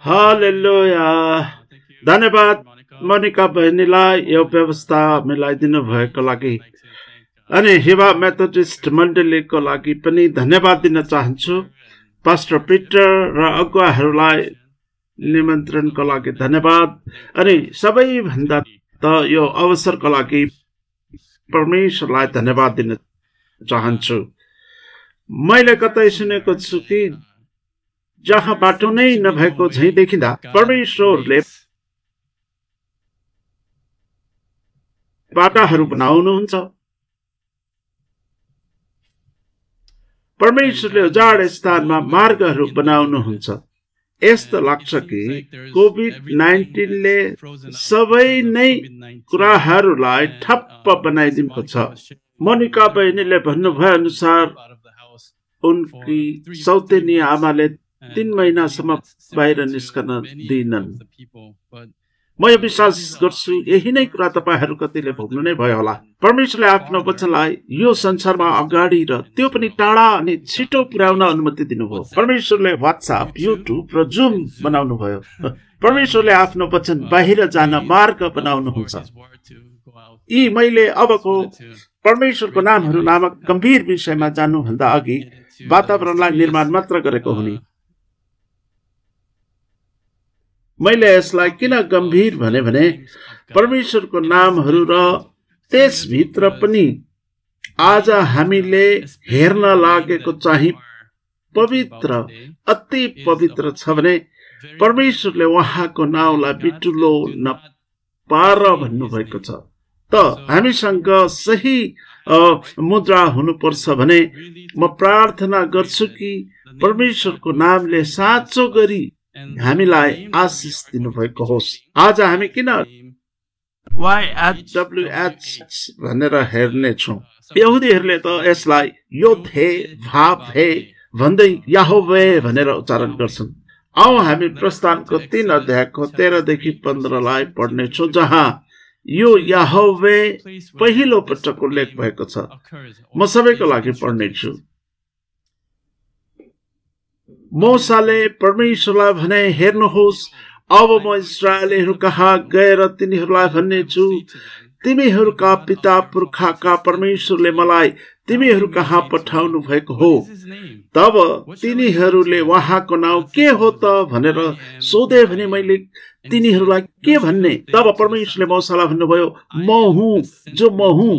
हालेलुया। धन्यवाद मोनिका बहिनीलाई यो व्यवस्था मिलाइदिनु भएको लागि अनि हिवा मेथोडिस्ट मण्डलीको लागि पनि धन्यवाद दिन चाहन्छु। पास्टर पिटर र अगुवाहरूलाई निमन्त्रणको लागि धन्यवाद अनि सबैभन्दा त यो अवसरको लागि परमेश्वरलाई धन्यवाद दिन चाहन्छु। मैले कतै सुनेको छु कि जहाँ बाटो नै नभएको झैँ देखिँदा परमेश्वरले बाटाहरू बनाउनुहुन्छ। परमेश्वरले उजाड स्थानमा मार्गहरू बनाउनुहुन्छ। यस्तो लाग्छ कि कोभिड-19ले सबै नै कुराहरूलाई ठप्प बनाइदिएको छ। मोनिका बहिनीले भन्नुभए अनुसार उनकी सौतेनी आमाले 3 महिनासम्म बाहिर निस्कन दिएनन्। म यो विश्वास गर्छु यही नै कुरा तपाईहरू कतिले भोग्नु नै भयो होला। परमेश्वरले आफ्नो वचनलाई यो संसारमा अगाडि र त्यो पनि टाढा अनि छिटो पुर्याउन अनुमति दिनुभयो। परमेश्वरले व्हाट्सएप, युट्युब र जुम बनाउनु भयो। परमेश्वरले आफ्नो वचन बाहिर जान मार्ग बनाउनुहुन्छ। यी मैले अबको परमेश्वरको नामहरू नामक गम्भीर विषयमा जानुभन्दा अघि वातावरणलाई निर्माण मात्र गरेको हुने। मैले यसलाई किन गम्भीर भने परमेश्वरको नामहरू र त्यसभित्र पनि आज हामीले हेर्न लागेको चाहिँ पवित्र, अति पवित्र छ भने परमेश्वरले उहाँको नाउँलाई बिटुलो नपार भन्नुभएको छ। त हामीसँग सही मुद्रा हुनुपर्छ भने म प्रार्थना गर्छु कि परमेश्वरको नामले साँचो गरी हामीलाई आशिष दिनुभएको होस्। आज हामी किन YHWH भनेर हेर्नेछौँ। यहुदीहरूले त यसलाई योद हे भाव हे भन्दै याहोवे भनेर उच्चारण गर्छन्। आउ हामी प्रस्थानको 3 अध्यायको 13 देखि 15लाई पढ्नेछौँ, जहाँ यो याहोवे पहिलो पटक उल्लेख भएको छ। म सबैको लागि पढ्नेछु। मोसाले परमेश्वरलाई भने, हेर्नुहोस्, अब म इस्राएलीहरू कहाँ गएर तिनीहरूलाई भन्नेछु, तिमीहरूका पिता पुर्खाका परमेश्वरले मलाई तिमीहरू कहाँ पठाउनु भएको हो। तब तिनीहरूले उहाँको नाउँ के हो त भनेर सोधे भने मैले तिनीहरूलाई के भन्ने? तब परमेश्वरले मोसालाई भन्नुभयो, म हुँ जो म हुँ।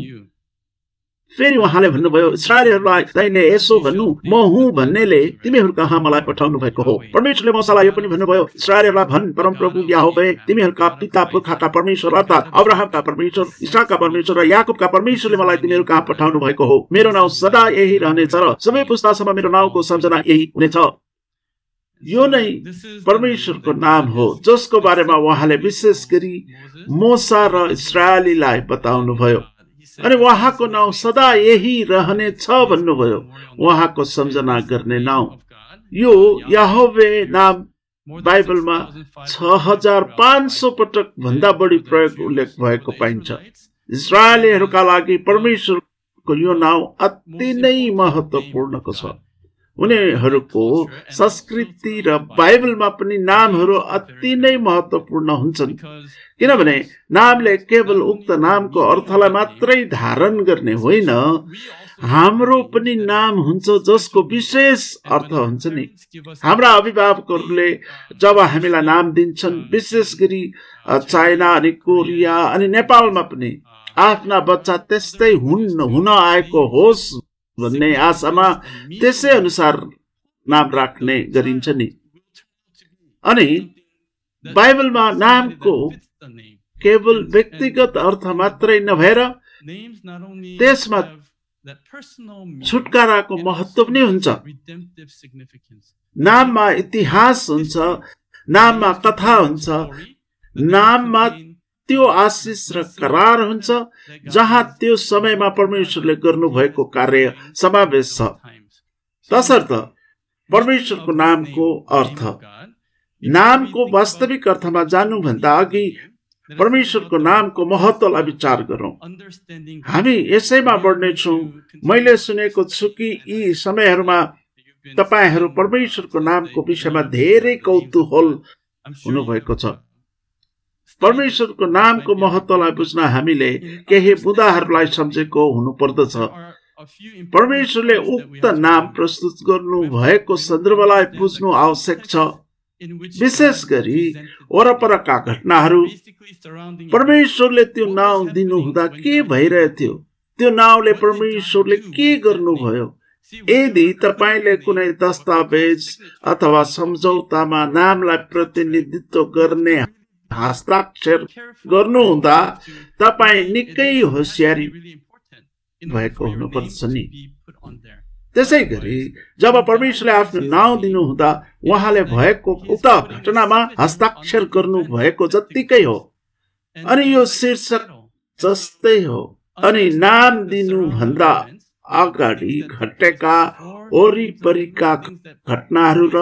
फेरि उहाँले भन्नुभयो, इस्राएलीहरूलाई तैँले यसो भन्नु, म हुँ भन्नेले तिमीहरू कहाँ मलाई पठाउनु भएको हो। परमेश्वरले मोसालाई यो पनि भन्नुभयो, इस्राएलीहरूलाई भन्, परमप्रभु याहोवे तिमीहरूका पिता पुर्खाका परमेश्वर अर्थात् अब्राहमका परमेश्वर, इसहाकका परमेश्वर र याकूबका परमेश्वरले मलाई तिमीहरू कहाँ पठाउनु भएको हो। मेरो नाउँ सदा यही रहनेछ र सबै पुस्तासम्म मेरो नाउँको सम्झना यही हुनेछ। यो नै परमेश्वरको नाम हो जसको बारेमा उहाँले विशेष गरी मोसा र इस्राएलीलाई बताउनु भयो। अनि उहाँको नाउँ सदा यही रहनेछ भन्नुभयो, उहाँको सम्झना गर्ने नाउँ। यो याहोवे नाम बाइबलमा 6500 पटक भन्दा बढी प्रयोग उल्लेख भएको पाइन्छ। इस्राएलीहरूका लागि परमेश्वरको यो नाउँ अति नै महत्त्वपूर्णको छ। उनीहरूको संस्कृति र बाइबलमा पनि नामहरू अति नै महत्त्वपूर्ण हुन्छन्, किनभने नामले केवल उक्त नामको अर्थलाई मात्रै धारण गर्ने होइन, हाम्रो पनि नाम हुन्छ जसको विशेष अर्थ हुन्छ नि। हाम्रा अभिभावकहरूले जब हामीलाई नाम दिन्छन्, विशेष गरी चाइना अनि कोरिया अनि नेपालमा पनि आफ्ना बच्चा त्यस्तै हुन आएको होस् भन्ने आशामा त्यसै अनुसार नाम राख्ने गरिन्छ नि। अनि बाइबलमा नामको केवल व्यक्तिगत अर्थ मात्रै नभएर त्यसमा छुटकाराको महत्त्व पनि हुन्छ। नाममा इतिहास हुन्छ, नाममा कथा हुन्छ, नाममा त्यो आशिष र करार हुन्छ जहाँ त्यो समयमा परमेश्वरले गर्नुभएको कार्य समावेश छ। तसर्थ परमेश्वरको नामको अर्थ, नामको वास्तविक अर्थमा जानुभन्दा अघि परमेश्वरको नामको महत्त्वलाई विचार गरौँ। हामी यसैमा बढ्नेछौँ। मैले सुनेको छु कि यी समयहरूमा तपाईहरू परमेश्वरको नामको विषयमा धेरै कौतूहल हुनुभएको छ। परमेश्वरको नामको महत्त्वलाई बुझ्न हामीले केही बुँदाहरूलाई सम्झेको हुनुपर्दछ। परमेश्वरले उक्त नाम प्रस्तुत गर्नु भएको सन्दर्भलाई बुझ्नु आवश्यक छ। विशेष गरी वरपरका घटनाहरू। परमेश्वरले त्यो नाउँ दिनुहुँदा के भइरहेथ्यो, त्यो नाउँले परमेश्वरले के गर्नुभयो। यदि तपाईले कुनै दस्तावेज अथवा सम्झौतामा नामलाई प्रतिनिधित्व गर्ने हस्ताक्षर गर्नुहुँदा तपाई निकै होशियारी भएको हुनुपर्छ नि। त्यसै गरी जब परमेश्वरले आफ्नो नाउँ दिनुहुँदा उहाँले भएको उक्त घटनामा हस्ताक्षर गर्नु भएको जत्तिकै हो। अनि यो शीर्षक जस्तै हो। अनि नाम दिनुभन्दा अगाडि घटेका वरिपरिका घटनाहरू र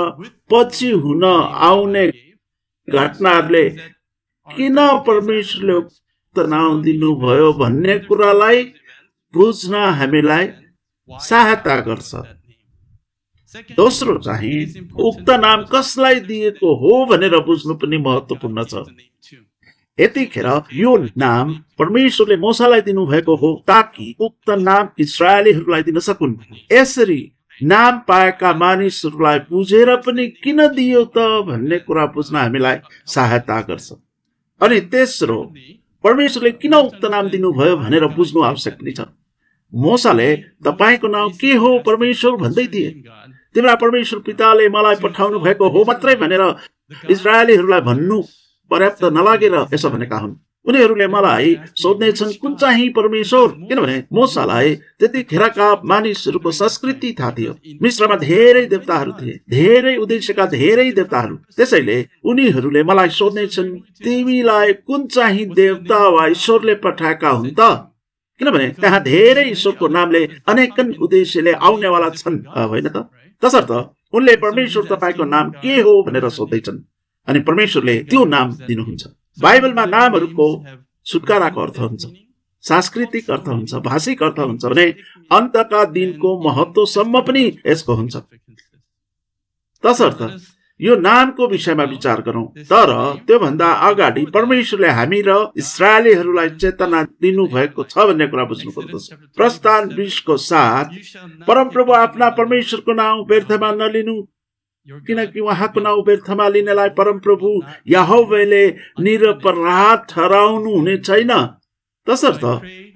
पछि हुन आउने घटनाहरूले किन परमेश्वरले उक्त नाउँ दिनुभयो भन्ने कुरालाई बुझ्न हामीलाई सहायता गर्छ। दोस्रो चाहिँ उक्त नाम कसलाई दिएको हो भनेर बुझ्नु पनि महत्त्वपूर्ण छ। यतिखेर यो नाम परमेश्वरले मूसालाई दिनुभएको हो ताकि उक्त नाम इस्राएलीहरूलाई दिन सकुन्। यसरी नाम पाएका मानिसहरूलाई बुझेर पनि किन दियो त भन्ने कुरा बुझ्न हामीलाई सहायता गर्छ। अनि तेस्रो, परमेश्वरले किन उक्त नाम दिनुभयो भनेर बुझ्नु आवश्यक पनि छ। मूसाले तपाईको नाउँ के हो परमेश्वर भन्दै थिए। तिम्रा परमेश्वर पिताले मलाई पठाउनु भएको हो मात्रै भनेर इस्राएलीहरूलाई भन्नु पर्याप्त नलागेर यसो भनेका हुन्। उनीहरूले मलाई सोध्नेछन् कुन चाहिँ परमेश्वर, किनभने मूसालाई त्यतिखेरका मानिसहरूको संस्कृति थाहा थियो। मिस्रमा धेरै देवताहरू थिए, धेरै उद्देश्यका धेरै देवताहरू। त्यसैले उनीहरूले मलाई सोध्नेछन् तिमीलाई कुन चाहिँ देवता वा ईश्वरले पठाएका हुन् त, किनभने त्यहाँ धेरै ईश्वरको नामले अनेकन उद्देश्यले आउनेवाला छन् होइन त। तसर्थ उनले परमेश्वर तपाईको नाम के हो भनेर सोध्दैछन् अनि परमेश्वरले त्यो नाम दिनुहुन्छ। बाइबलमा नामहरूको छुटकाराको अर्थ हुन्छ, सांस्कृतिक अर्थ हुन्छ, भाषिक अर्थ हुन्छ भने अन्तका दिनको महत्त्वसम्म पनि यसको हुन्छ। तसर्थ यो नामको विषयमा विचार गरौँ। तर त्योभन्दा अगाडि परमेश्वरले हामी र इस्राएलीहरूलाई चेतना दिनु भएको छ भन्ने कुरा बुझ्नु पर्दछ। प्रस्थान 20 को 7 परमप्रभु आफ्ना परमेश्वरको नाउँ व्यर्थमा नलिनु, किनकि उहाँको नाउँ व्यर्थमा लिनेलाई परमप्रभु यहोवाले निरपराध ठहराउनु हुने छैन। तसर्थ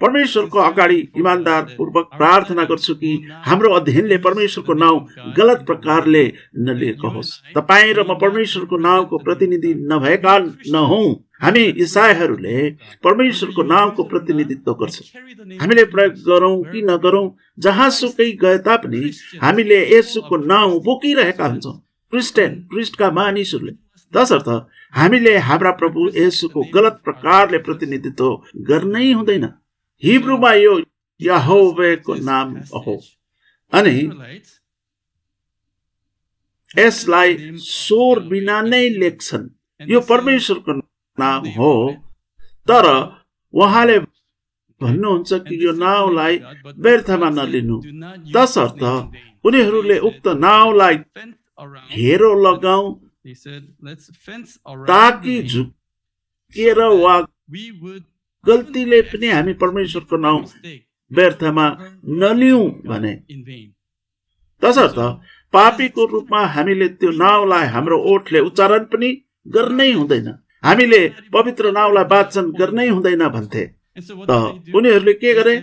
परमेश्वरको अगाडि इमानदार पूर्वक प्रार्थना गर्छु कि हाम्रो अध्ययनले परमेश्वरको नाउँ गलत प्रकारले नलिएको होस्। तपाईँ र म परमेश्वरको नाउँको प्रतिनिधि नभएका नहौं। हामी ईसाईहरूले परमेश्वरको नाउँको प्रतिनिधित्व गर्छौं। हामीले प्रयोग गरौं कि नगरौं, जहाँसुकै गए तापनि हामीले येशूको नाउँ बोकिरहेका हुन्छौं, ख्रिस्टका मानिसहरूले। तसर्थ हामीले हाम्रा प्रभु येशूको गलत प्रकारले प्रतिनिधित्व गर्नै हुँदैन। हिब्रूमा यो यहोवाको नाम हो अनि यसलाई स्वर बिना नै लेख्छन्। यो परमेश्वरको नाम हो, तर उहाँले भन्नुहुन्छ कि यो नाउँलाई व्यर्थमा नलिनु। तसर्थ उनीहरूले उक्त नाउँलाई घेरो लगाऊ ताकि झुकेर वा गल्तीले पनि हामी परमेश्वरको नाउँ व्यर्थमा नलियौं भने। तसर्थ पापीको रूपमा हामीले त्यो नाउँलाई हाम्रो ओठले उच्चारण पनि गर्नै हुँदैन, हामीले पवित्र नाउँलाई वाचन गर्नै हुँदैन भन्थे। त उनीहरूले के गरे?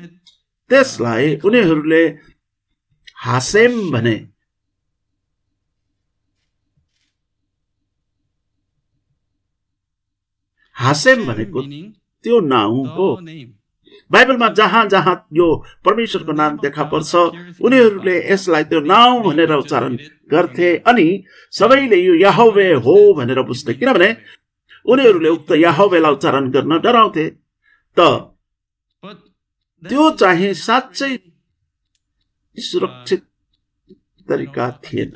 त्यसलाई उनीहरूले हासेम भने। हासेम भनेको त्यो नाउँ हो। बाइबलमा जहाँ जहाँ यो परमेश्वरको नाम देखा पर्छ उनीहरूले यसलाई त्यो नाउँ भनेर उच्चारण गर्थे अनि सबैले यो यहोवे हो भनेर बुझ्थे, किनभने उनीहरूले उक्त यहोवेलाई उच्चारण गर्न डराउँथे। त त्यो चाहिँ साँच्चै सुरक्षित तरिका थिएन।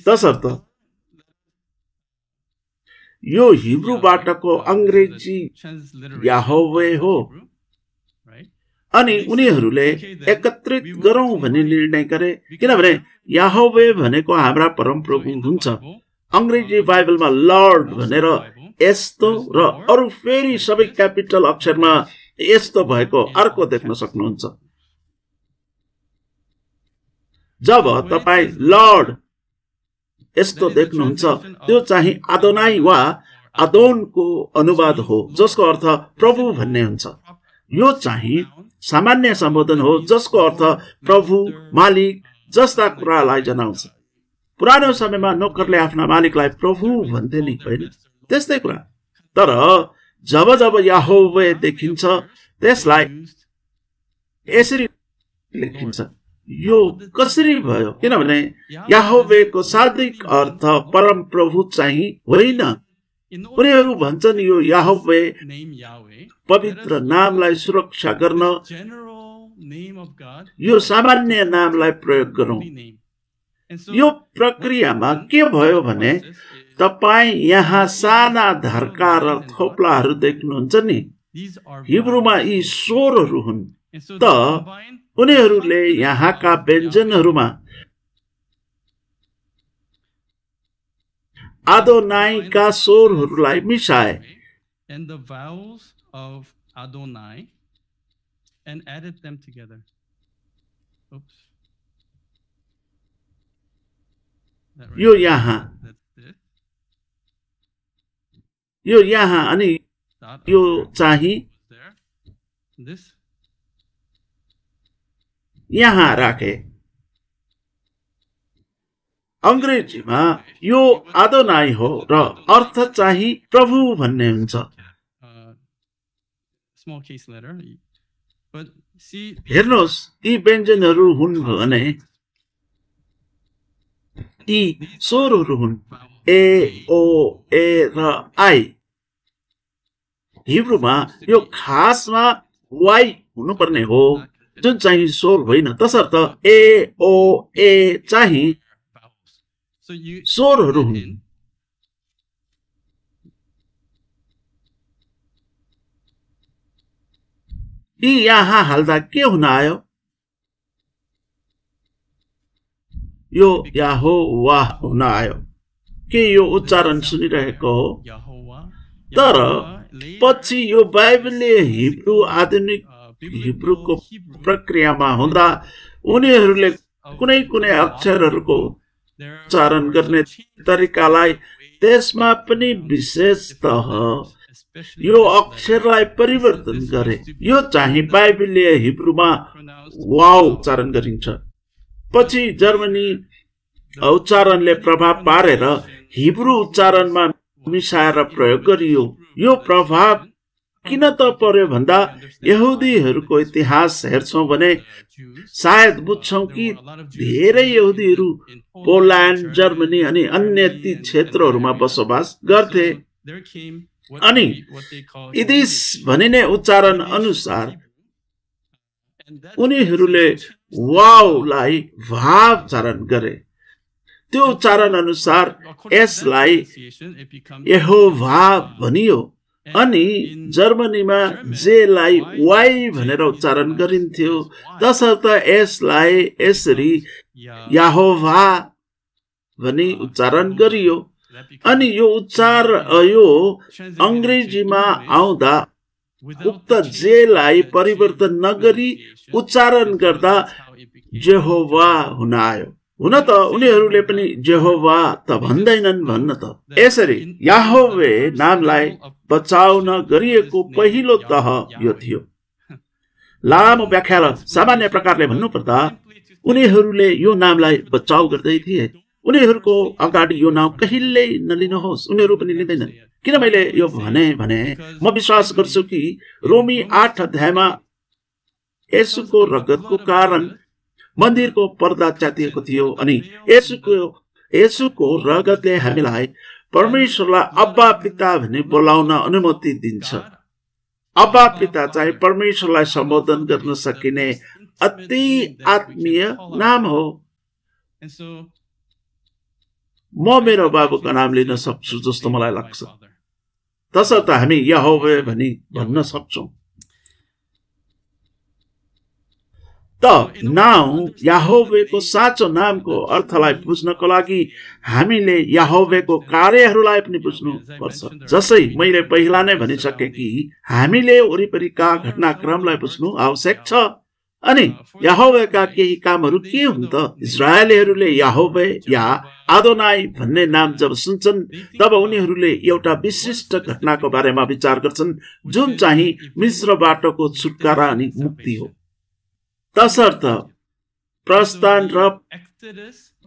तसर्थ यो हिब्रूबाटको अंग्रेजी यहोवे हो अनि उनीहरूले एकत्रित गरौं भन्ने निर्णय गरे, किनभने यहोवे भनेको हाम्रा परमप्रभु हुन्छ अंग्रेजी बाइबलमा लर्ड भनेर यस्तो र अरु फेरि सबै क्यापिटल अक्षरमा यस्तो भएको अर्को देख्न सक्नुहुन्छ। जब तपाई लर्ड यस्तो देख्नुहुन्छ त्यो चाहिँ आदोनाई वा आदोनको अनुवाद हो, जसको अर्थ प्रभु भन्ने हुन्छ। यो चाहिँ सामान्य सम्बोधन हो जसको अर्थ प्रभु, मालिक जस्ता कुरालाई जनाउँछ। पुरानो समयमा नोकरले आफ्ना मालिकलाई प्रभु भन्थे नि, होइन? त्यस्तै कुरा। तर जब जब यहोवे देखिन्छ त्यसलाई यसरी लेखिन्छ। यो कसरी भयो? किनभने यहोवेको शाब्दिक अर्थ परम प्रभु चाहिँ होइन। उनीहरू भन्छन् यो यहोवे पवित्र नामलाई सुरक्षा गर्न यो सामान्य नामलाई प्रयोग गरौं। यो प्रक्रियामा के भयो भने तपाई यहाँ साना धर्का र थोप्लाहरू देख्नुहुन्छ नि, हिब्रूमा यी स्वरहरू हुन्। त उनीहरूले यहाँका व्यञ्जनहरूमा आदोनाईका स्वरहरूलाई मिसाए। And the vowels of Adonai and added them together. Oops. यो यहाँ अनि यो चाहिँ यहाँ राखे। अंग्रेजीमा यो आदोनाई हो र अर्थ चाहिँ प्रभु भन्ने हुन्छ। हेर्नुहोस्, यी व्यञ्जनहरू हुन् भने यी स्वरहरू हुन्, ए, ओ, ए र आई। हिब्रूमा यो खासमा वाइ हुनुपर्ने हो, जुन चाहिँ स्वर होइन। तसर्थ ए, ओ, ए चाहिँ स्वरहरू हुन्। यी यहाँ हाल्दा के हुन आयो? यो यहोवा हुन आयो। के यो उच्चारण सुनिरहेको हो? तर पछि यो बाइबलीय हिब्रू आधुनिक हिब्रूको प्रक्रियामा हुँदा उनीहरूले कुनै कुनै अक्षरहरूको उच्चारण गर्ने तरिकालाई त्यसमा पनि विशेषतः यो अक्षरलाई परिवर्तन गरे। यो चाहिँ बाइबलीय हिब्रूमा वाउ उच्चारण गरिन्छ। पछि जर्मनी उच्चारणले प्रभाव पारेर हिब्रू उच्चारणमा मिसाएर प्रयोग गरियो। यो प्रभाव किन त पर्यो भन्दा यहुदीहरूको इतिहास हेर्छौं भने सायद बुझ्छौं कि धेरै यहुदीहरू पोल्यान्ड, जर्मनी अनि अन्य ती क्षेत्रहरूमा बसोबास गर्थे। अनि इदिस भनिने उच्चारण अनुसार उनीहरूले वाउलाई भाव उच्चारण गरे। त्यो उच्चारण अनुसार यसलाई यहोवा भनियो। अनि जर्मनीमा जेलाई वाइ भनेर उच्चारण गरिन्थ्यो। तसर्थ यसलाई यसरी यहोवा भनी उच्चारण गरियो। अनि यो अंग्रेजीमा आउँदा उक्त जेलाई परिवर्तन नगरी उच्चारण गर्दा जेहोवा हुन आयो। हुन त उनीहरूले पनि जेहोवा त भन्दैनन् भन्न त। यसरी यहोवे नामलाई बचाउन गरिएको पहिलो तह यो थियो। लामो व्याख्या र सामान्य प्रकारले भन्नुपर्दा उनीहरूले यो नामलाई बचाउ गर्दै थिए। उनीहरूको अगाडि यो नाम कहिल्यै नलिनुहोस्, उनीहरू पनि लिँदैनन्। किन मैले यो भने म विश्वास गर्छु कि रोमी 8 अध्यायमा येशूको रगतको कारण मन्दिरको पर्दा च्यातिएको थियो अनि येशूको रगतले हामीलाई परमेश्वरलाई अब्बा पिता भनी बोलाउन अनुमति दिन्छ। अब्बा पिता चाहिँ परमेश्वरलाई सम्बोधन गर्न सकिने अति आत्मीय नाम हो। म मेरो बाबुको नाम लिन सक्छु जस्तो मलाई लाग्छ। तसर्थ हामी यहोवा भनी भन्न सक्छौं। त नाउँ याहोवेको साँचो नामको अर्थलाई बुझ्नको लागि हामीले याहोवेको कार्यहरूलाई पनि बुझ्नु पर्छ। जसै मैले पहिला नै भनिसके कि हामीले वरिपरिका घटनाक्रमलाई बुझ्नु आवश्यक छ। अनि याहोवेका केही कामहरू के हुन् त? इजरायलीहरूले याहोवे या आदोनाई भन्ने नाम जब सुन्छन् तब उनीहरूले एउटा विशिष्ट घटनाको बारेमा विचार गर्छन्, जुन चाहिँ मिस्रबाटको छुटकारा अनि मुक्ति हो। तसर्थ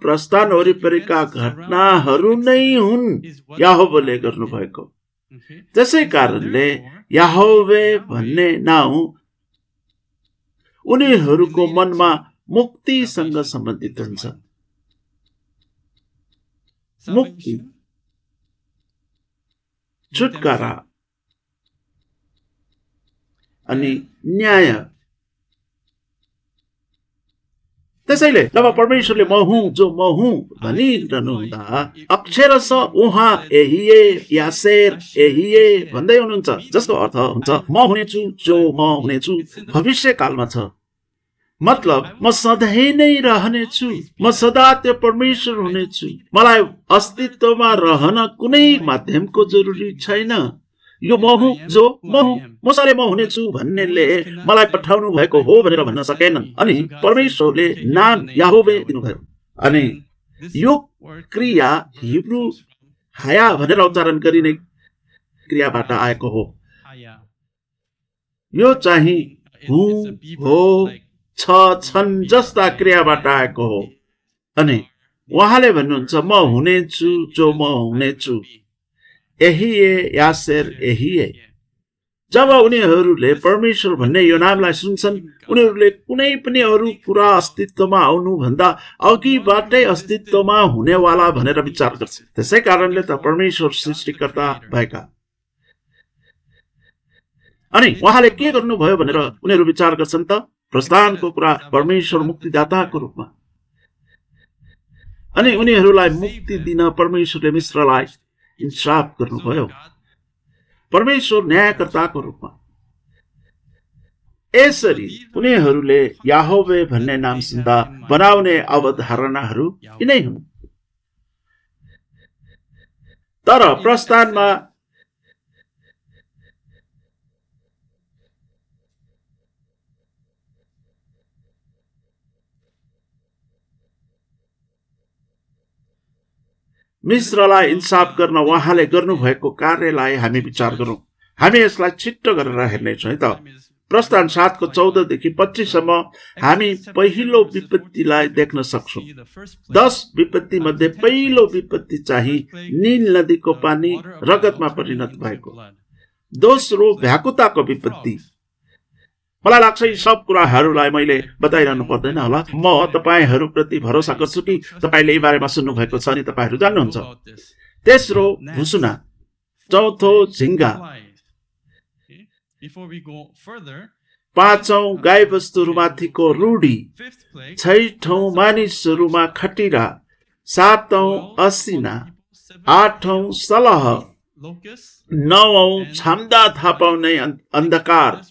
प्रस्थान वरिपरिका घटनाहरू नै हुन् याहोवेले गर्नुभएको। त्यसै कारणले याहोवे भन्ने नाउँ उनीहरूको मनमा मुक्तिसँग सम्बन्धित हुन्छ। मुक्ति, छुटकारा अनि न्याय। त्यसैले जब परमेश्वरले म हुँ जो म हुँ भनिरहनु हुँदा अक्षरशः उहाँ एहिए यासेर एहिए भन्दै हुनुहुन्छ, जसको अर्थ हुन्छ म हुनेछु जो म हुनेछु भविष्य कालमा छ। मतलब म सधैँ नै रहनेछु, म सदा त्यो परमेश्वर हुनेछु। मलाई अस्तित्वमा रहन कुनै माध्यमको जरुरी छैन। यो म हुँ जो म हुँ, मसाले म हुनेछु भन्नेले मलाई पठाउनु भएको हो भनेर भन्न सकेनन्। अनि परमेश्वरले नाम याहोवे दिनुभयो। अनि यो क्रिया हिब्रू हाया भनेर उच्चारण गरिने क्रियाबाट आएको हो। यो चाहिँ हुँ, हो, छ, छन् जस्ता क्रियाबाट आएको हो। अनि उहाँले भन्नुहुन्छ म हुनेछु जो म हुनेछु, एहिए यासेर एहिए। जब उनीहरूले परमेश्वर भन्ने यो नामलाई सुन्छन्, उनीहरूले कुनै पनि अरू कुरा अस्तित्वमा आउनु भन्दा अघिबाटै अस्तित्वमा हुनेवाला भनेर विचार गर्छ। त्यसै कारणले त परमेश्वर सृष्टिकर्ता भएका। अनि उहाँले के गर्नुभयो भनेर उनीहरू विचार गर्छन् त? प्रस्थानको कुरा परमेश्वर मुक्तिदाताको रूपमा। अनि उनीहरूलाई मुक्ति दिन परमेश्वरले मिश्रलाई इन्साफ गर्नुभयो, परमेश्वर न्यायकर्ताको रूपमा। यसरी उनीहरूले याहोवे भन्ने नाम सुन्दा बनाउने अवधारणाहरू यिनै हुन्। तर प्रस्थानमा मिश्रलाई इन्साफ गर्न उहाँले गर्नुभएको कार्यलाई हामी विचार गरौँ। हामी यसलाई छिट्टो गरेर हेर्नेछौँ है त। प्रस्थान 7को 14 देखि 25 सम्म हामी पहिलो विपत्तिलाई देख्न सक्छौँ। 10 विपत्ति मध्ये पहिलो विपत्ति चाहिँ नील नदीको पानी रगतमा परिणत भएको। दोस्रो भ्याकुताको विपत्ति। मलाई लाग्छ यी सब कुराहरूलाई मैले बताइरहनु पर्दैन होला। म तपाईहरूप्रति भरोसा गर्छु कि तपाईले यी बारेमा सुन्नु भएको छ अनि तपाईहरू जान्नुहुन्छ। तेस्रो भुसुना, चौथो झिंगा, पाँचौं गाई वस्तुहरूमाथिको रूढी, छैठौं मानिसहरूमा खटिरा, सातौं असिना, आठौं सलह, नौौं छाम्दा थाहा पाउने अन्धकार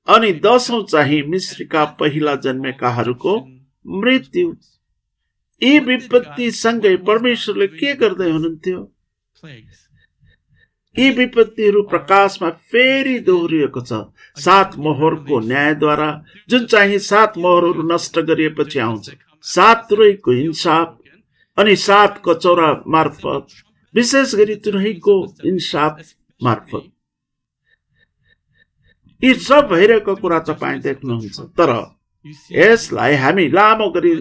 अनि 10औं चाहिँ मिश्रीका पहिला जन्मेकाहरूको मृत्यु। यी विपत्ति सँगै परमेश्वरले के गर्दै हुनुहुन्थ्यो? यी विपत्तिहरू प्रकाशमा फेरि दोहोरिएको छ 7 मोहरको न्यायद्वारा, जुन चाहिँ 7 मोहरहरू नष्ट गरिएपछि आउँछ। 7 तुरैको इन्साफ अनि 7 कचौरा मार्फत, विशेष गरी तुरैको इन्साफ मार्फत। यी सब भइरहेको कुरा तपाईँ देख्नुहुन्छ। तर यसलाई हामी लामो गरी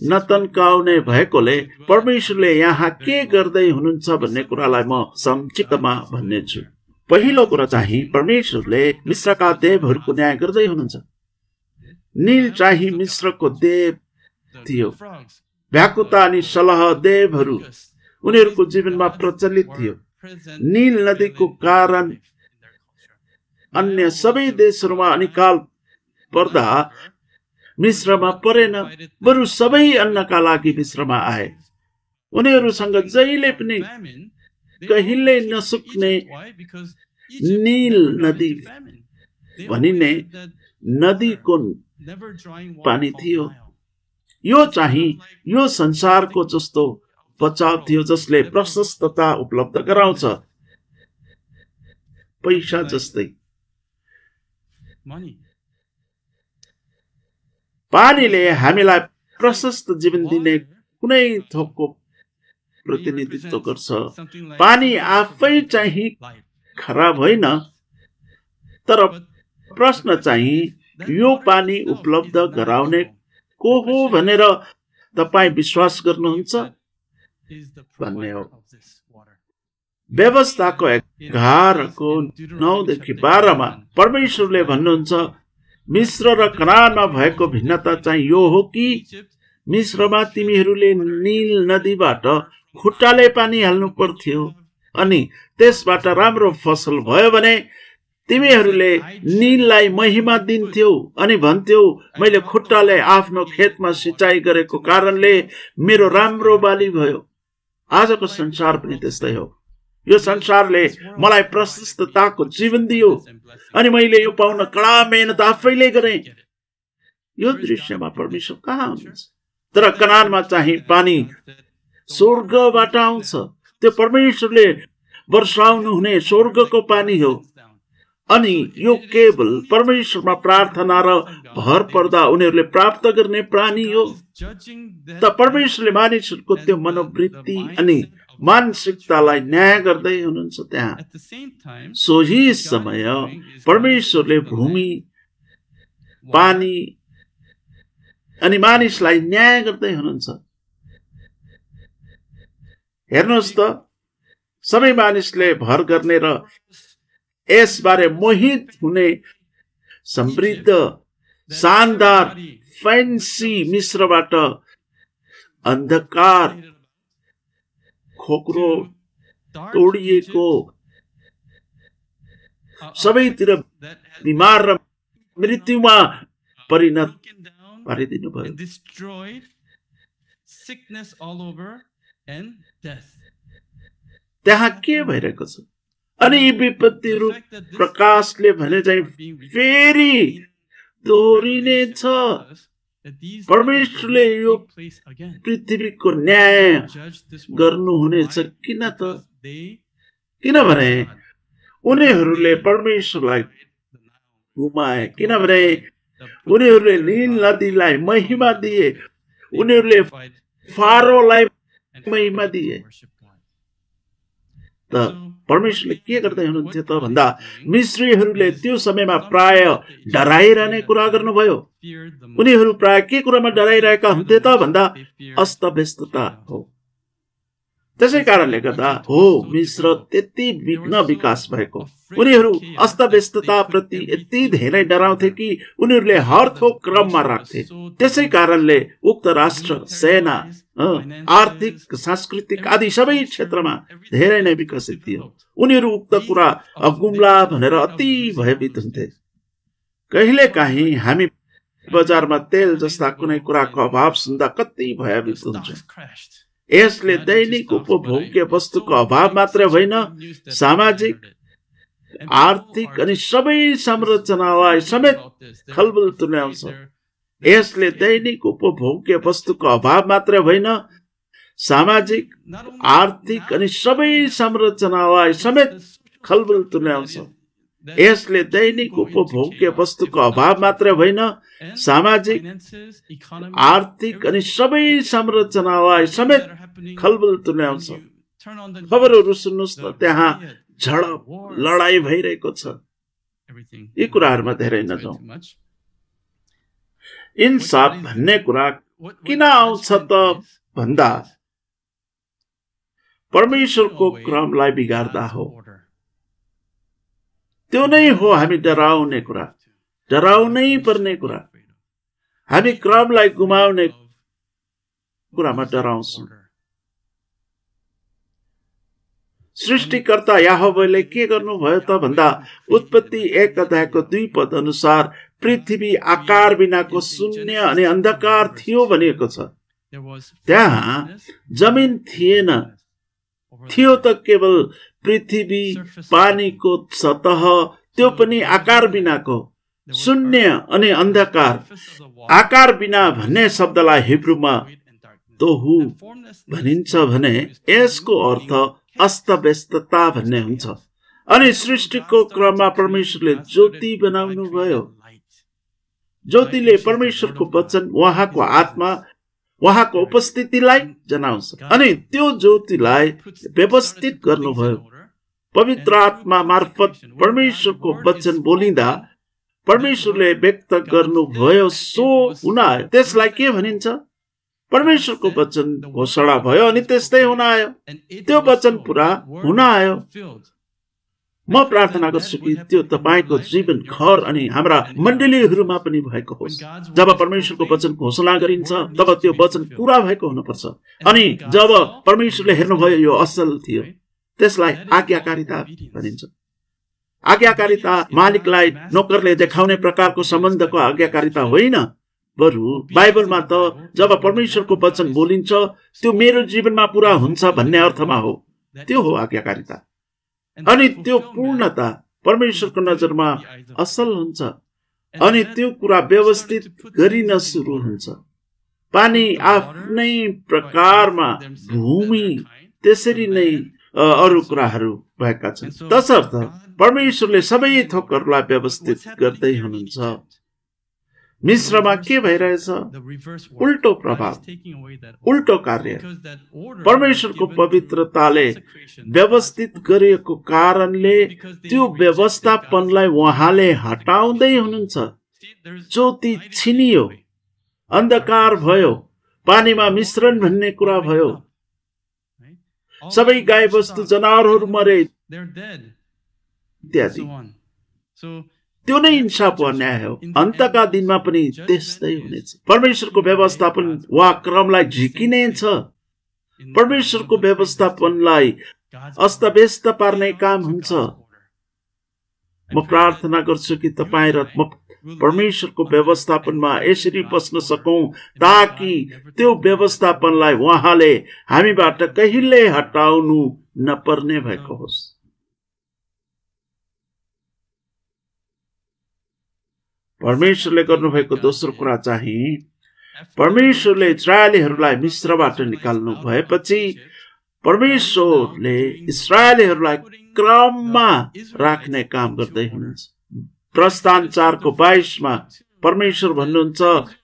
नतन्काउने भएकोले परमेश्वरले यहाँ के गर्दै हुनुहुन्छ भन्ने कुरालाई म संक्षिप्तमा भन्नेछु। पहिलो कुरा चाहिँ परमेश्वरले मिश्रका देवहरूको न्याय गर्दै हुनुहुन्छ। नील चाहिँ मिश्रको देव थियो। भ्याकुता अनि सलह देवहरू उनीहरूको जीवनमा प्रचलित थियो। नील नदीको कारण अन्य सबै देशहरूमा अनिकाल पर्दा मिश्रमा परेन, बरु सबै अन्नका लागि मिश्रमा आए। उनीहरूसँग जहिले पनि कहिल्यै नसुक्ने नील नदी भनिने नदीको never drawing water पानी called थियो। Nile. यो चाहिँ यो संसारको जस्तो बचाव थियो जसले प्रशस्तता उपलब्ध गराउँछ, पैसा जस्तै। Money. पानीले हामीलाई प्रशस्त जीवन दिने कुनै थोकको प्रतिनिधित्व गर्छ। Something like पानी आफै चाहिँ life. खराब होइन, तर प्रश्न चाहिँ यो पानी उपलब्ध गराउने को हो भनेर तपाईँ विश्वास गर्नुहुन्छ भन्ने हो। व्यवस्थाको 11को 9 देखि 12 मा परमेश्वरले भन्नुहुन्छ, मिस्र र कनानमा भएको भिन्नता चाहिँ यो हो कि मिस्रमा तिमीहरूले नील नदीबाट खुट्टाले पानी हाल्नु पर्थ्यो, अनि त्यसबाट राम्रो फसल भयो भने तिमीहरूले नीललाई महिमा दिन्थ्यौ अनि भन्थ्यौ, मैले खुट्टाले आफ्नो खेतमा सिंचाई गरेको कारणले मेरो राम्रो बाली भयो। आजको संसार पनि त्यस्तै हो। यो संसारले मलाई प्रशस्तताको जीवन दियो अनि मैले यो पाउन कडा मेहनत आफैले गरे। यो दृश्यमा परमेश्वर कहाँ हुनुहुन्छ? तर कनानमा चाहिँ पानी स्वर्गबाट आउँछ। त्यो परमेश्वरले वर्षाउनु हुने स्वर्गको पानी हो, अनि यो केवल परमेश्वरमा प्रार्थना र भर पर्दा उनीहरूले प्राप्त गर्ने पानी हो। त परमेश्वरले मानिसहरूको त्यो मनोवृत्ति अनि मानसिकतालाई न्याय गर्दै हुनुहुन्छ त्यहाँ। सोही समय परमेश्वरले भूमि, पानी अनि मानिसलाई न्याय गर्दै हुनुहुन्छ। हेर्नुहोस् त, सबै मानिसले भर गर्ने र यसबारे मोहित हुने समृद्ध, शानदार, फ्यान्सी मिश्रबाट अन्धकार, खोक्रो, तोडिएको, सबैतिर बिमार र मृत्युमा परिणत पारिदिनु भयो। त्यहाँ के भइरहेको छ? अनि यी विपत्तिहरू प्रकाशले भने चाहिँ फेरि दोहोरिने छ। परमेश्वरले यो पृथ्वीको न्याय गर्नुहुनेछ। किन त? किनभने उनीहरूले परमेश्वरलाई गुमाए, किनभने उनीहरूले नील नदीलाई महिमा दिए, उनीहरूले फारोलाई महिमा दिए। त परमेश्वरले के गर्दै हुनुहुन्थ्यो त भन्दा मिस्रीहरूले त्यो समयमा प्राय डराइरहने कुरा गर्नुभयो। उनीहरू प्राय के कुरामा डराइरहेका हुन्थे त भन्दा अस्तव्यस्तता हो। त्यसै कारणले गर्दा हो मिस्र त्यति विघ्न विकास भएको। उनीहरू अस्तव्यस्तता प्रति यति धेरै डराउँथे कि उनीहरूले हर थोक क्रममा राख्थे। त्यसै कारणले उक्त राष्ट्र, सेना, आर्थिक, सांस्कृतिक आदि सबै क्षेत्रमा धेरै नै विकसित थियो। उनीहरू उक्त कुरा अगुम्ला भनेर अति भयभीत हुन्थे। कहिले काहीँ हामी बजारमा तेल जस्ता कुनै कुराको अभाव सुन्दा कति भयभीत हुन्छौँ। यसले दैनिक उपभोग्य वस्तुको अभाव मात्र होइन, सामाजिक, आर्थिक अनि सबै संरचनालाई समेत खलबल तुल्याउँछ। यसले दैनिक उपभोग्य वस्तुको अभाव मात्र होइन, सामाजिक, आर्थिक अनि सबै संरचनालाई समेत खलबल तुल्याउँछ। यसले दैनिक उपभोग्य वस्तुको अभाव मात्र होइन, सामाजिक, आर्थिक अनि सबै संरचनालाई समेत खलबल तुल्याउँछ। खबरहरू सुन्नुहोस् त, त्यहाँ झडप, लडाई भइरहेको छ। यी कुराहरूमा धेरै नजाउँ। इन्साफ भन्ने कुरा किन आउँछ त भन्दा परमेश्वरको क्रमलाई बिगार्दा हो। त्यो नै हो हामी डराउने कुरा, डराउनै पर्ने कुरा। हामी क्रमलाई गुमाउने कुरामा डराउँछौँ। सृष्टिकर्ता याहवेले के गर्नुभयो त भन्दा उत्पत्ति 1 अध्यायको 2 पद अनुसार पृथ्वी आकार बिनाको शून्य अनि अन्धकार थियो भनिएको छ। त्यहाँ जमिन थिएन, थियो त केवल पृथ्वी, पानीको सतह, त्यो पनि आकार बिनाको। शून्य अनि अन्धकार आकार बिना भन्ने शब्दलाई हिब्रूमा तोहु भनिन्छ भने यसको अर्थ अस्तव्यस्तता भन्ने हुन्छ। अनि सृष्टिको क्रममा परमेश्वरले ज्योति बनाउनु भयो। ज्योतिले परमेश्वरको वचन, उहाँको आत्मा, उहाँको उपस्थितिलाई जनाउँछ अनि त्यो ज्योतिलाई व्यवस्थित गर्नुभयो। पवित्र आत्मा मार्फत परमेश्वरको वचन बोलिँदा परमेश्वरले व्यक्त गर्नुभयो सो हुन आयो। त्यसलाई के भनिन्छ? परमेश्वरको वचन घोषणा भयो अनि त्यस्तै हुन आयो। त्यो वचन पुरा हुन आयो। म प्रार्थना गर्छु कि त्यो तपाईको जीवन, घर अनि हाम्रा मण्डलीहरूमा पनि भएको होस्। जब परमेश्वरको वचन घोषणा गरिन्छ तब त्यो वचन पूरा भएको हुनुपर्छ। अनि जब परमेश्वरले हेर्नुभयो यो असल थियो, त्यसलाई आज्ञाकारिता भनिन्छ। आज्ञाकारिता मालिकलाई नोकरले देखाउने प्रकारको सम्बन्धको आज्ञाकारिता होइन, बरु बाइबलमा त जब परमेश्वरको वचन बोलिन्छ त्यो मेरो जीवनमा पूरा हुन्छ भन्ने अर्थमा हो। त्यो हो आज्ञाकारिता। अनि त्यो पूर्णता परमेश्वरको नजरमा असल हुन्छ अनि त्यो कुरा व्यवस्थित गरिन सुरु हुन्छ। पानी आफ्नै प्रकारमा, भूमि त्यसरी नै अरू कुराहरू भएका छन्। तसर्थ परमेश्वरले सबै थोकहरूलाई व्यवस्थित गर्दै हुनुहुन्छ। मिश्रमा के भइरहेछ? उल्टो प्रभाव, उल्टो कार्य। परमेश्वरको पवित्रताले व्यवस्थित गरिएको कारणले त्यो व्यवस्थापनलाई उहाँले हटाउँदै हुनुहुन्छ। ज्योति छिनियो, अन्धकार भयो, पानीमा मिश्रण भन्ने कुरा भयो, सबै गाई वस्तु जनावरहरू मरे इत्यादि। त्यो नै इन्साफ वा न्याय हो। अन्तका दिनमा पनि त्यस्तै हुनेछ। परमेश्वरको व्यवस्थापन वा क्रमलाई झिकिनेछ। परमेश्वरको व्यवस्थापनलाई अस्तव्यस्त पार्ने काम हुन्छ। म प्रार्थना गर्छु कि तपाईँ र म परमेश्वरको व्यवस्थापनमा यसरी बस्न सकौं ताकि त्यो व्यवस्थापनलाई उहाँले हामीबाट कहिले हटाउनु नपर्ने भएको होस्। परमेश्वरले गर्नुभएको दोस्रो कुरा चाहिँ परमेश्वरले इस्राएलीहरूलाई मिस्रबाट निकाल्नु भएपछि परमेश्वरले इस्राएलीहरूलाई क्रममा राख्ने काम गर्दै हुनुहुन्छ। प्रस्थान 4:22 परमेश्वर भन्नुहुन्छ,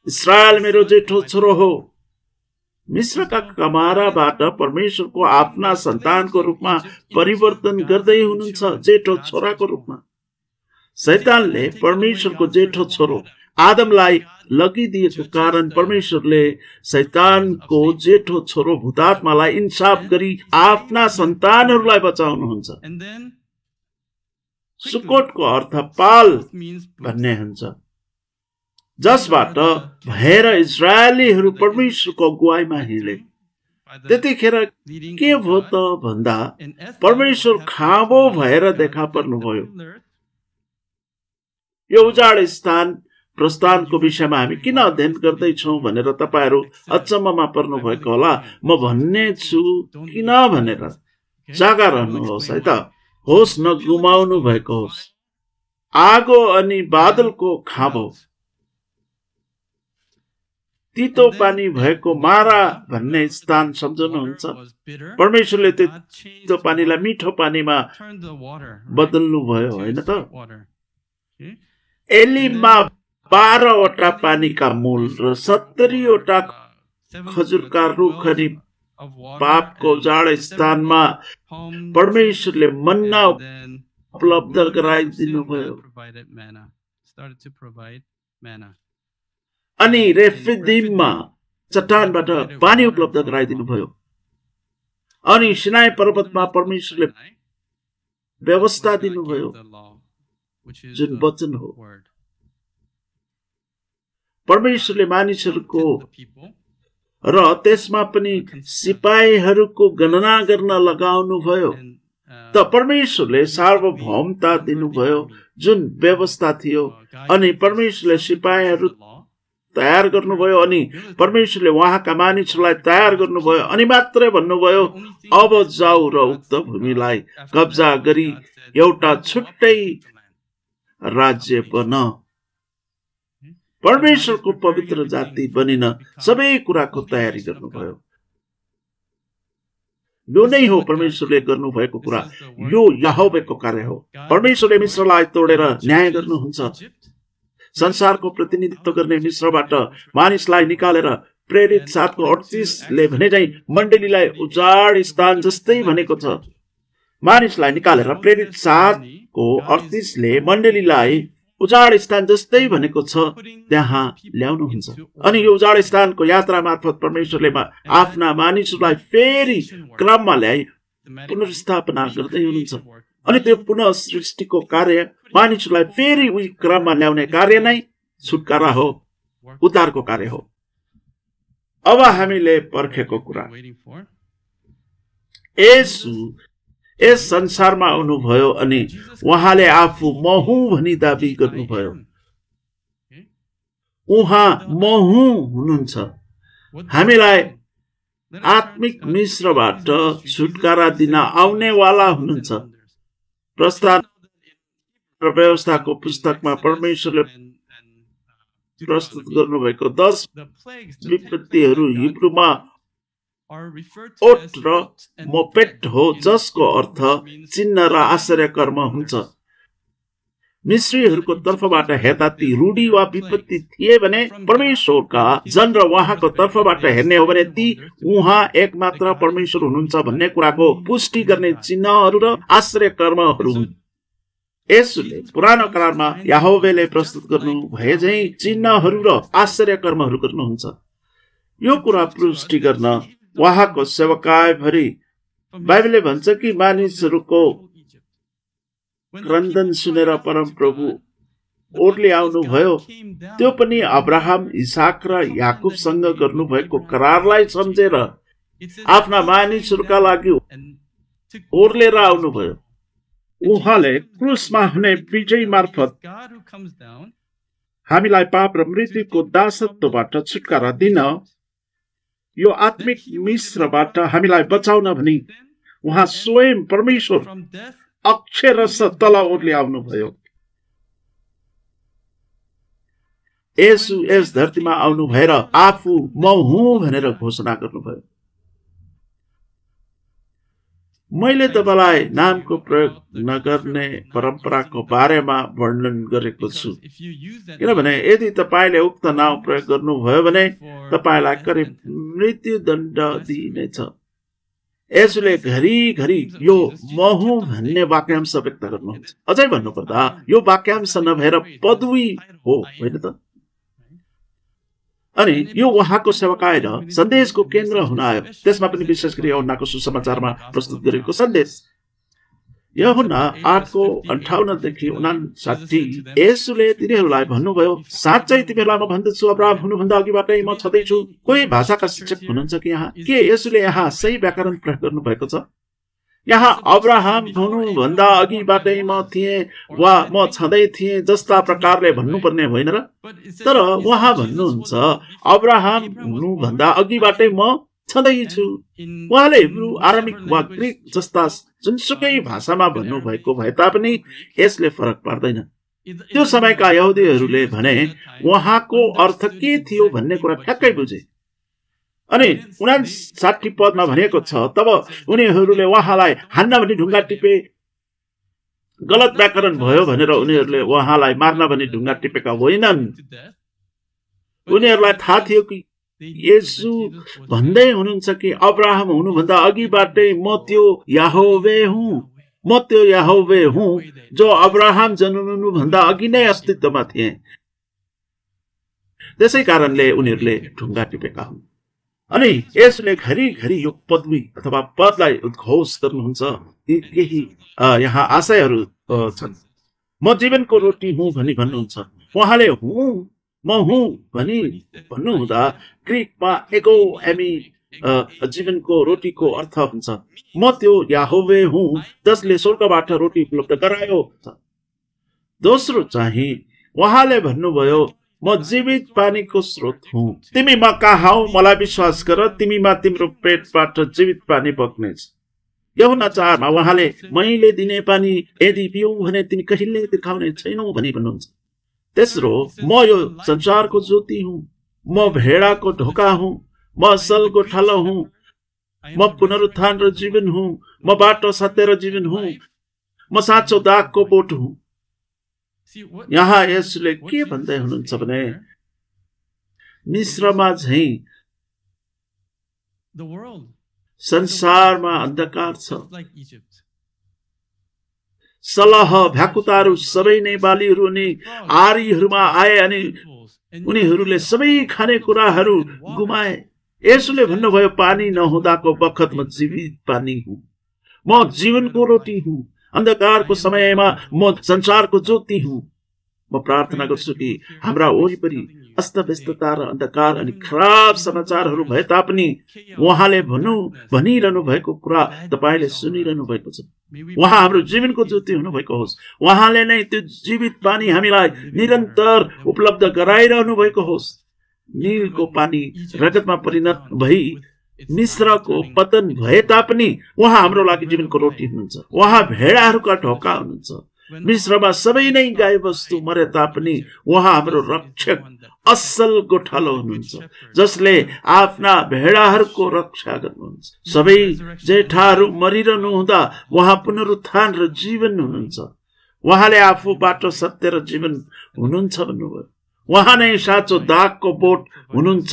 इस्राएल मेरो जेठो छोरो हो। मिस्रका कमाराबाट परमेश्वरको आफ्ना सन्तानको रूपमा परिवर्तन गर्दै हुनुहुन्छ, जेठो छोराको रूपमा। शैतानले परमेश्वरको जेठो छोरो आदमलाई लगिदिएको कारण परमेश्वरले शैतानको जेठो छोरो भूतात्मालाई इन्साफ गरी आफ्ना सन्तानहरूलाई बचाउनुहुन्छ। सुकोटको अर्थ पाल भन्ने हुन्छ, जसबाट भएर इजरायलीहरू परमेश्वरको अगुवाईमा हिँडे। त्यतिखेर के भयो त भन्दा परमेश्वर खाबो भएर देखा पर्नुभयो। यो उजाड स्थान प्रस्थानको विषयमा हामी किन अध्ययन गर्दैछौँ भनेर तपाईहरू अचम्ममा पर्नु भएको होला। म भन्ने छु किन भनेर जागा रहनुहोस् है त, होस नगुमाउनु भएको होस्। आगो अनि बादलको खाबो, तीतो पानी भएको मारा भन्ने स्थान सम्झनुहुन्छ। परमेश्वरले तीतो पानीलाई मिठो पानीमा बदल्नु भयो होइन त। एलीमा 12वटा पानीका मूल र 70वटा खजुरका रुख अनि पापको जाड स्थानमा परमेश्वरले मन्ना उपलब्ध गराइदिनु भयो। अनि रेफिदीममा चट्टानबाट पानी उपलब्ध गराइदिनु भयो। अनि सिनाई पर्वतमा परमेश्वरले व्यवस्था दिनुभयो जुन वचन हो। परमेश्वरले मानिसहरूको र त्यसमा पनि सिपाहीहरूको गणना गर्न लगाउनु भयो। त परमेश्वरले सार्वभौमता दिनुभयो जुन व्यवस्था थियो। अनि परमेश्वरले सिपाहीहरू तयार गर्नुभयो अनि परमेश्वरले उहाँका मानिसहरूलाई तयार गर्नुभयो। अनि मात्रै भन्नुभयो अब जाऊ र उक्त भूमिलाई कब्जा गरी एउटा छुट्टै राज्य बन। परमेश्वरको पवित्र जाति बनिन सबै कुराको तयारी गर्नुभयो। यो नै हो परमेश्वरले गर्नुभएको कुरा। यो यहोवाको कार्य हो। परमेश्वरले मिश्रलाई तोडेर न्याय गर्नुहुन्छ। संसारको प्रतिनिधित्व गर्ने मिश्रबाट मानिसलाई निकालेर प्रेरित 7:38 भने चाहिँ मण्डलीलाई उजाड स्थान जस्तै भनेको छ। मानिसलाई निकालेर प्रेरित 7:38 मण्डलीलाई उजाड स्थान जस्तै भनेको छ त्यहाँ ल्याउनुहुन्छ। अनि यो उजाड स्थानको यात्रा मार्फत परमेश्वरले आफ्ना मानिसहरूलाई फेरि क्रममा ल्याई पुनर्स्थापना गर्दै हुनुहुन्छ। अनि त्यो पुनः सृष्टिको कार्य मानिसहरूलाई फेरि उही क्रममा ल्याउने कार्य नै छुटकारा हो, उद्धारको कार्य हो। अब हामीले पर्खेको कुरा, येशू यस संसारमा आउनुभयो अनि उहाँले आफू म हुँ भनी दाबी गर्नुभयो। उहाँ म हुँ हुनुहुन्छ। हामीलाई आत्मिक मिश्रबाट छुटकारा दिन आउनेवाला हुनुहुन्छ। प्रस्थान र व्यवस्थाको पुस्तकमा परमेश्वरले प्रस्तुत गर्नुभएको 10 विपत्तिहरू हिब्रूमा ओट र मोपेट हो, जसको अर्थ चिन्ह र आश्चर्य कर्म हुन्छ। मिश्रीहरूको तर्फबाट हेर्दा ती रूढी वा विपत्ति थिए भने परमेश्वरका जन र उहाँको तर्फबाट हेर्ने हो भने ती उहाँ एकमात्र परमेश्वर हुनुहुन्छ भन्ने कुराको पुष्टि गर्ने चिन्हहरू र आश्चर्य कर्महरू हुन्। येशूले पुरानो करारमा यहोवाले प्रस्तुत गर्नु भए झै चिन्हहरू र आश्चर्य कर्महरू गर्नुहुन्छ। यो कुरा पुष्टि गर्न उहाँको सेवकाईभरि बाइबलले भन्छ कि मानिसहरूको क्रन्दन सुनेर परमप्रभु ओर्ली आउनुभयो। त्यो पनि अब्राहम, इसाक र याकुबसँग गर्नुभएको करारलाई सम्झेर आफ्ना मानिसहरूका लागि ओर्लेर आउनुभयो। उहाँले क्रुसमा हुने विजय मार्फत हामीलाई पाप र मृत्युको दासत्वबाट छुटकारा दिन, यो आत्मिक मिश्रबाट हामीलाई बचाउन भनी उहाँ स्वयं परमेश्वर अक्षरश तल ओर्ली आउनुभयो। येशू यस धरतीमा आउनु भएर आफू म हुँ भनेर घोषणा गर्नुभयो। मैले तपाईलाई नामको प्रयोग नगर्ने परम्पराको बारेमा वर्णन गरेको छु, किनभने यदि तपाईले उक्त नाम प्रयोग गर्नुभयो भने तपाईलाई करिब मृत्युदण्ड दिइनेछ। यसले घरिघरि यो म हुँ भन्ने वाक्यांश व्यक्त गर्नुहुन्छ। अझै भन्नुपर्दा यो वाक्यांश नभएर पदवी हो, होइन त? अनि यो उहाँको सेवकाई र सन्देशको केन्द्र हुन आयो। त्यसमा पनि विशेष गरी यूहन्नाको सुसमाचारमा प्रस्तुत गरिएको सन्देश। यूहन्ना 8:58 देखि 59 येशूले तिनीहरूलाई भन्नुभयो, साँच्चै तिमीहरूलाई म भन्दछु, अब्राहम हुनुभन्दा अघिबाटै म छँदैछु। कोही भाषाका शिक्षक हुनुहुन्छ कि यहाँ? के येशूले यहाँ सही व्याकरण प्रयोग गर्नु भएको छ? यहाँ अब्राहम हुनुभन्दा अघिबाटै म थिएँ वा म छँदै थिएँ जस्ता प्रकारले भन्नुपर्ने होइन र? तर उहाँ भन्नुहुन्छ अब्राहम हुनुभन्दा अघिबाटै म छँदैछु। उहाँले हिब्रू, आरामिक वा ग्रीक जस्ता जुनसुकै भाषामा भन्नुभएको भए तापनि यसले फरक पार्दैन। त्यो समयका यहुदीहरूले भने उहाँको अर्थ के थियो भन्ने कुरा ठ्याक्कै बुझे। अनि 59 पदमा भनेको छ, तब उनीहरूले उहाँलाई हान्न भनी ढुङ्गा टिपे। गलत व्याकरण भयो भनेर उनीहरूले उहाँलाई मार्न भनी ढुङ्गा टिपेका होइनन्। उनीहरूलाई थाहा थियो कि येशू भन्दै हुनुहुन्छ कि अब्राहम हुनुभन्दा अघिबाटै म त्यो याहोवे हुँ, म त्यो याहोवे हुँ जो अब्राहम जन्मनु भन्दा अघि नै अस्तित्वमा थिए। त्यसै कारणले उनीहरूले ढुङ्गा टिपेका हुन्। अनि यसले घरिघरि यो पदवी अथवा पदलाई उद्घोष गर्नुहुन्छ। केही यहाँ आशयहरू छन्। म जीवनको रोटी हुँ भनी भन्नुहुन्छ। उहाँले हुँ म हुँ भनी भन्नुहुँदा ग्रीकमा एगो एमी जीवनको रोटीको अर्थ हुन्छ। म त्यो याहोवे हुँ जसले स्वर्गबाट रोटी उपलब्ध गरायो। दोस्रो चाहिँ उहाँले भन्नुभयो म जीवित पानीको स्रोत हुँ। तिमी म कहाँ हौ, मलाई विश्वास गर, तिमीमा तिम्रो पेटबाट जीवित पानी बग्नेछ। यूहन्ना 4 उहाँले मैले दिने पानी यदि पियौ भने तिमी कहिल्यै तिर्खाउने छैनौ भनी भन्नुहुन्छ। तेस्रो, म यो संसारको ज्योति हुँ, म भेडाको ढोका हुँ, म असल गोठालो हुँ, म पुनरुत्थान र जीवन हुँ, म बाटो सत्य र जीवन हुँ, म साँचो दागको बोट हुँ। यहाँ यसले के भन्दै हुनुहुन्छ भने मिश्रमा झैं संसारमा अन्धकार छ, सलह भ्याकुताहरू सबै नै बालीहरू अनि आरीहरूमा आए अनि उनीहरूले सबै खानेकुराहरू गुमाए। यसले भन्नुभयो पानी नहुँदाको बखत म जीवित पानी हुँ, म जीवनको रोटी हुँ, अन्धकारको समयमा म संसारको ज्योति हुँ। म प्रार्थना गर्छु कि हाम्रा वरिपरि अस्तव्यस्तता र अन्धकार अनि खराब समाचारहरू भए तापनि उहाँले भनिरहनु भएको कुरा तपाईले सुनिरहनु भएको छ। उहाँ हाम्रो जीवनको ज्योति हुनुभएको होस्। उहाँले नै त्यो जीवित पानी हामीलाई निरन्तर उपलब्ध गराइरहनु भएको होस्। नीलको पानी रगतमा परिणत भई मिश्रको पतन भए तापनि उहाँ हाम्रो लागि जीवनको रोटी हुनुहुन्छ। उहाँ भेडाहरूका ढोका हुनुहुन्छ। मिश्रमा सबै नै गाई वस्तु मरे तापनि उहाँ हाम्रो रक्षक असल गोठालो हुनुहुन्छ, जसले आफ्ना भेडाहरूको रक्षा गर्नुहुन्छ। सबै जेठाहरू मरिरहनु हुँदा उहाँ पुनरुत्थान र जीवन हुनुहुन्छ। उहाँले आफू बाटो सत्य र जीवन हुनुहुन्छ भन्नुभयो। उहाँ नै साँचो दागको बोट हुनुहुन्छ,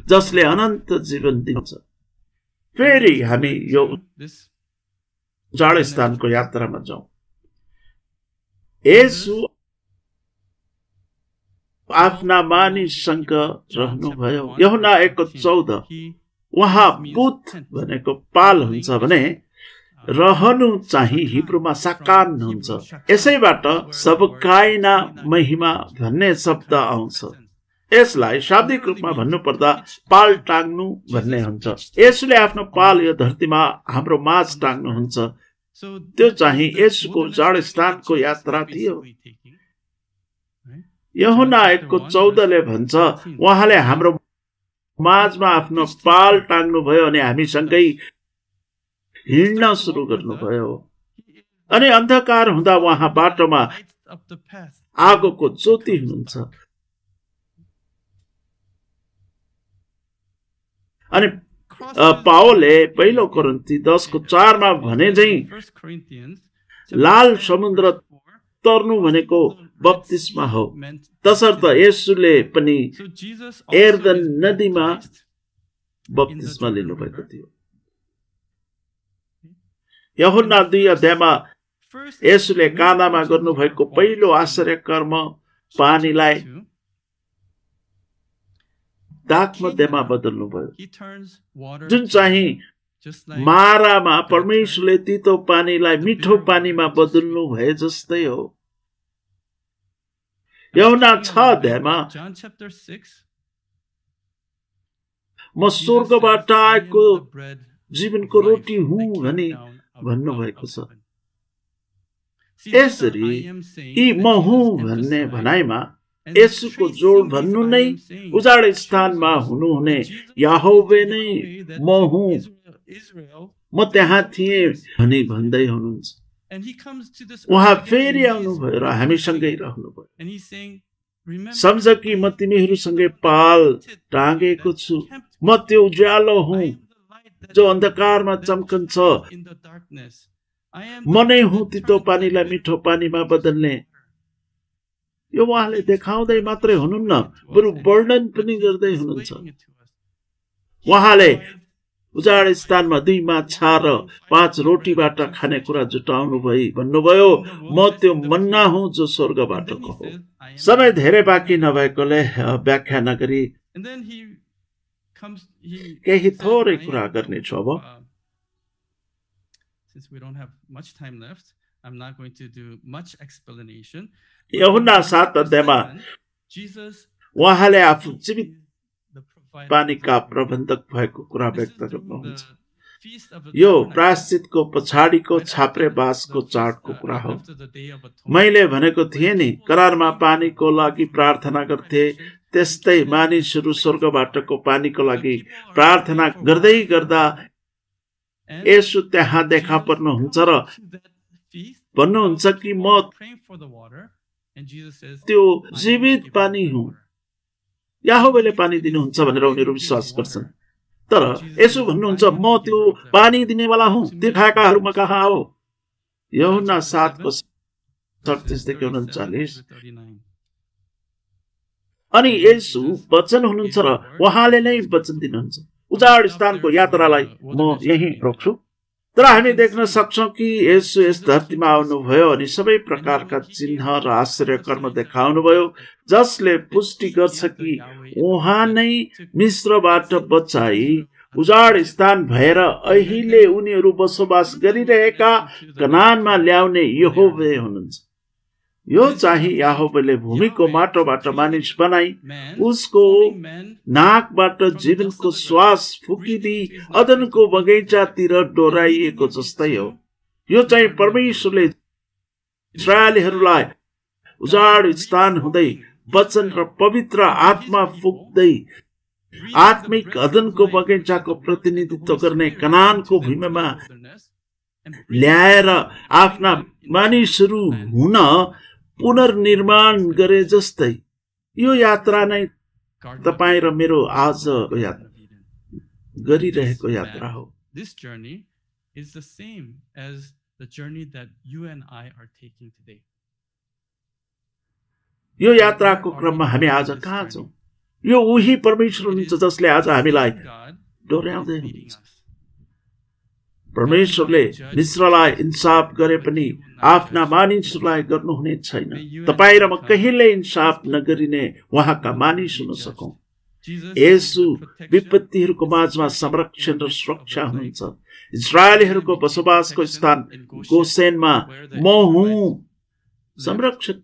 जसले अनन्त जीवन दिन्छ। फेरि हामी यो जाडो स्थानको यात्रामा जाउँ। येशू आफ्ना मानिससँग रहनुभयो। यूहन्ना 1:14 उहाँ बुथ भनेको पाल हुन्छ भने रहनु चाहिँ हिब्रूमा साकान हुन्छ। यसैबाट सबकाइना महिमा भन्ने शब्द आउँछ। यसलाई शाब्दिक रूपमा भन्नुपर्दा पाल टाङ्नु भन्ने हुन्छ। येशूले आफ्नो पाल यो धरतीमा हाम्रो माझ टाङ्नुहुन्छ। त्यो चाहिँ येशूको जाडो स्थानको यात्रा थियो। यूहन्ना 1:14 भन्छ उहाँले हाम्रो माझमा आफ्नो पाल टाङ्नु भयो अनि हामीसँगै हिँड्न सुरु गर्नुभयो। अनि अन्धकार हुँदा उहाँ बाटोमा आगोको ज्योति हुनुहुन्छ। अनि पावलले पहिलो कोरिन्थी 10:4 भने झैं लाल समुद्र तर्नु भनेको बप्तिस्मा हो। तसर्थ येशूले पनि एर्दन नदीमा बप्तिस्मा लिनुभएको थियो। यूहन्ना 2:2 येशूले कानामा गर्नुभएको पहिलो आश्चर्य कर्म पानीलाई दागमध्येमा बदल्नुभयो, जुन चाहिँ मारामा परमेश्वरले तितो पानीलाई मिठो पानीमा बदल्नु भए जस्तै हो। यूहन्ना 6:2 म स्वर्गबाट आएको जीवनको रोटी हुँ भनी भन्नुभएको छ। यसरी यी म हुँ भन्ने भनाइमा येशूको जोड भन्नु नै उजाड स्थानमा हुनुहुने याहोवे नै म हुँ, म त्यहाँ थिएँ भनी भन्दै हुनुहुन्छ। उहाँ फेरि आउनुभयो र हामीसँगै रहनुभयो। सम्झ कि म तिमीहरूसँगै पाल टाँगेको छु। म त्यो उज्यालो हुँ जो अन्धकारमा चम्कन्छ। म नै हुँ तितो पानीलाई मिठो पानीमा बदल्ने। यो उहाँले देखाउँदै मात्रै हुनुहुन्न, बरु वर्णन पनि गर्दै हुनुहुन्छ। उहाँले उजाड स्थानमा 2 माछा र 5 रोटीबाट खानेकुरा जुटाउनु भई भन्नुभयो, म त्यो मन्ना हुँ जो स्वर्गबाटको हो। समय धेरै बाँकी नभएकोले व्याख्या नगरी केही थोरै कुरा गर्नेछु। अब यूहन्ना 7:2 उहाँले आफू जीवित पानीका प्रबन्धक भएको कुरा व्यक्त गर्नुहुन्छ। यो प्रायश्चितको पछाडिको छाप्रे बाँसको चाडको कुरा हो। मैले भनेको थिएँ नि, करारमा पानीको लागि प्रार्थना गर्थे, त्यस्तै मानिसहरू स्वर्गबाटको पानीको लागि प्रार्थना गर्दै गर्दा येशू त्यहाँ देखा पर्नुहुन्छ र भन्नुहुन्छ कि म त्यो जीवित पानी हुँ। याहोवाले पानी दिनुहुन्छ भनेर उनीहरू विश्वास गर्छन्। तर यसो भन्नुहुन्छ, म त्यो पानी दिनेवाला हुँ, त्यो खाएकाहरूमा कहाँ हो? यूहन्ना 7:38 39। अनि यसो वचन हुनुहुन्छ र उहाँले नै वचन दिनुहुन्छ। उजाड स्थानको यात्रालाई म यही रोक्छु। तर हामी देख्न सक्छौं कि यसो यस धरतीमा आउनुभयो अनि सबै प्रकारका चिन्ह र आश्चर्य कर्म देखाउनुभयो, जसले पुष्टि गर्छ कि उहाँ नै मिस्रबाट बचाई उजाड स्थान भएर अहिले उनीहरू बसोबास गरिरहेका कनानमा ल्याउने यहोवा हुनुहुन्छ। यो चाहिँ याहोवाले भूमिको माटोबाट मानिस बनाई उसको नाकबाट जीवनको श्वास फुकिदी अदनको बगैँचातिर डोराइएको जस्तै हो। यो चाहिँ परमेश्वरले इस्राएलीहरूलाई उजाड स्थान हुँदै वचन र पवित्र आत्मा फुक्दै आत्मिक अदनको बगैँचाको प्रतिनिधित्व गर्ने कनानको भूमिमा ल्याएर आफ्ना मानिसहरू हुन पुनर्निर्माण गरे जस्तै यो यात्रा नै तपाईं र मेरो आज गरिरहेको यात्रा हो। This journey is the same as the journey that you and I are taking today. यो यात्राको क्रममा हामी आज कहाँ छौं? यो उही परमेश्वर हुनुहुन्छ जसले आज हामीलाई डोर्याउँदै हुनुहुन्छ। परमेश्वरले मिस्रलाई इन्साफ गरे पनि आफ्ना मानिसहरूलाई गर्नुहुने छैन। तपाईँ र म कहिल्यै इन्साफ नगरिने उहाँका मानिस हुन सकौं। येशू विपत्तिहरूको माझमा संरक्षण र सुरक्षा हुनुहुन्छ। इस्राएलीहरूको बसोबासको स्थान गोसेनमा म हुँ संरक्षक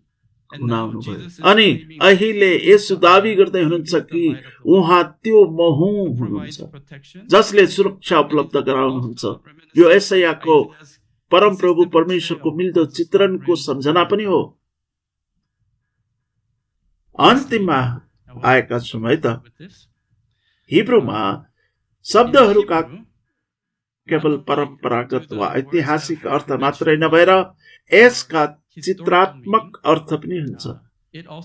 हुनाउनु भयो। अनि अहिले येशू दावी गर्दै हुनुहुन्छ कि उहाँ त्यो म हुँ हुनुहुन्छ जसले सुरक्षा उपलब्ध गराउनुहुन्छ। यो यशायाको परमप्रभु परमेश्वरको मिल्दो चित्रणको सम्झना पनि हो। अन्तिममा आएका छौं है त। हिब्रूमा शब्दहरूका केवल परम्परागत वा ऐतिहासिक अर्थ मात्रै नभएर यसका चित्रात्मक अर्थ पनि हुन्छ।